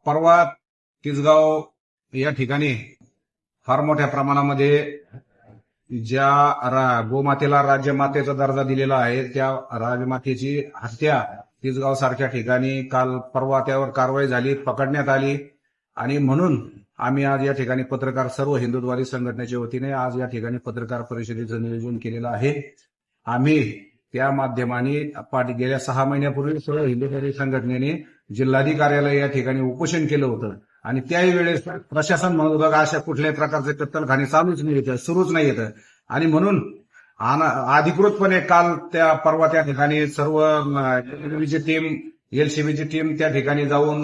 परवा तिसगाव या ठिकाणी फार मोठ्या प्रमाणामध्ये ज्या गोमातेला राज्यमातेचा दर्जा दिलेला आहे त्या राजमातेची हत्या तिसगाव सारख्या ठिकाणी काल परवा त्यावर कारवाई झाली, पकडण्यात आली आणि म्हणून आम्ही आज या ठिकाणी पत्रकार सर्व हिंदुत्ववादी संघटनेच्या वतीने आज या ठिकाणी पत्रकार परिषदेचं नियोजन केलेलं आहे। आम्ही त्या माध्यमाने गेल्या 6 महिन्यापूर्वी सर्व हिंदुत्ववादी संघटनेने जिल्हाधिकारी कार्यालय या ठिकाणी उपोषण केलं होतं आणि त्याही वेळेस प्रशासन म्हणत होतं अशा कुठल्याही प्रकारचे कत्तलखाने चालूच नाही येतं, सुरूच नाही येतं आणि म्हणून अधिकृतपणे काल त्या परवा त्या ठिकाणी सर्व एलसीबीची टीम त्या ठिकाणी जाऊन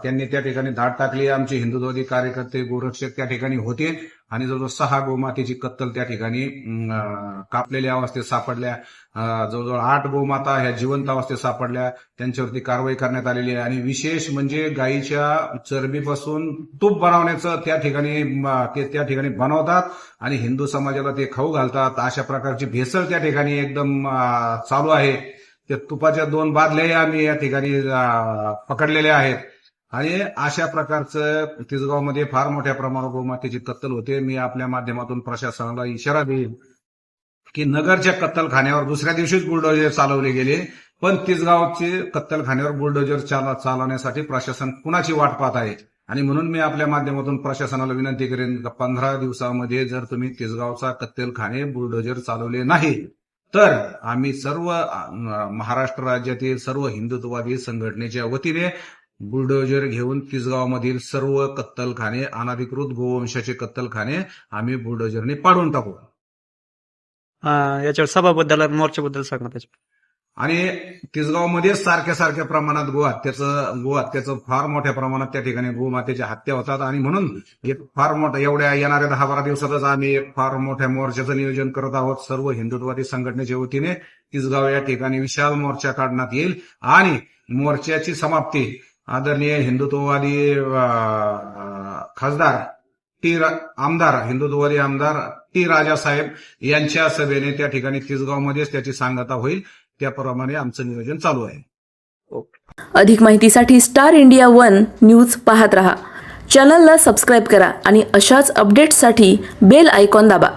त्यांनी त्या ठिकाणी धाड टाकली। आमचे हिंदुत्ववादी कार्यकर्ते गोरक्षक त्या ठिकाणी होते आणि जवळजवळ 6 गोमातेची कत्तल त्या ठिकाणी कापलेल्या अवस्थेत सापडल्या। जवळजवळ 8 गोमाता ह्या जिवंत अवस्थेत सापडल्या, त्यांच्यावरती कारवाई करण्यात आलेली आहे आणि विशेष म्हणजे गायीच्या चरबीपासून तूप बनवण्याचं त्या ठिकाणी बनवतात आणि हिंदू समाजाला ते खाऊ घालतात। अशा प्रकारची भेसळ त्या ठिकाणी एकदम चालू आहे। त्या तुपाच्या 2 बादल्याही आम्ही या ठिकाणी पकडलेल्या आहेत आणि अशा प्रकारचं तिसगावमध्ये फार मोठ्या प्रमाणावर गोमातेची कत्तल होते। मी आपल्या माध्यमातून प्रशासनाला इशारा देईन की नगरच्या कत्तलखान्यावर दुसऱ्या दिवशीच बुलडोजर चालवले गेले, पण तिसगावचे कत्तलखान्यावर बुलडोजर चालवण्यासाठी प्रशासन कुणाची वाट पाहत आहे आणि म्हणून मी आपल्या माध्यमातून प्रशासनाला विनंती करेन की 15 दिवसामध्ये जर तुम्ही तिसगावचा कत्तलखाने बुलडोजर चालवले नाही तर आम्ही सर्व महाराष्ट्र राज्यातील सर्व हिंदुत्ववादी संघटनेच्या वतीने बुलडोजर घेऊन तिसगावमधील सर्व कत्तलखाने, अनधिकृत गोवंशाचे कत्तलखाने आम्ही बुलडोजरने पाडून टाकू। याच्यावर सभाबद्दल मोर्चाबद्दल सांगा त्याच्या। आणि तिसगावमध्ये सारख्या प्रमाणात गोहत्याचं फार मोठ्या प्रमाणात त्या ठिकाणी गोमातेच्या हत्या होतात आणि म्हणून फार मोठं एवढ्या येणाऱ्या 10-12 दिवसातच आम्ही फार मोठ्या मोर्चाचं नियोजन करत आहोत। सर्व हिंदुत्ववादी संघटनेच्या वतीने तिसगाव या ठिकाणी विशाल मोर्चा काढण्यात येईल आणि मोर्चाची समाप्ती आदरणीय हिंदुत्ववादी हिंदुत्ववादी आमदार टी राजासाहेब यांच्या सभेने त्या ठिकाणी तिसगावमध्येच त्याची सांगता होईल, त्याप्रमाणे आमचं नियोजन चालू आहे। अधिक माहितीसाठी स्टार इंडिया 1 न्यूज पाहत रहा। चॅनलला सबस्क्राईब करा आणि अशाच अपडेट्ससाठी बेल आयकॉन दाबा।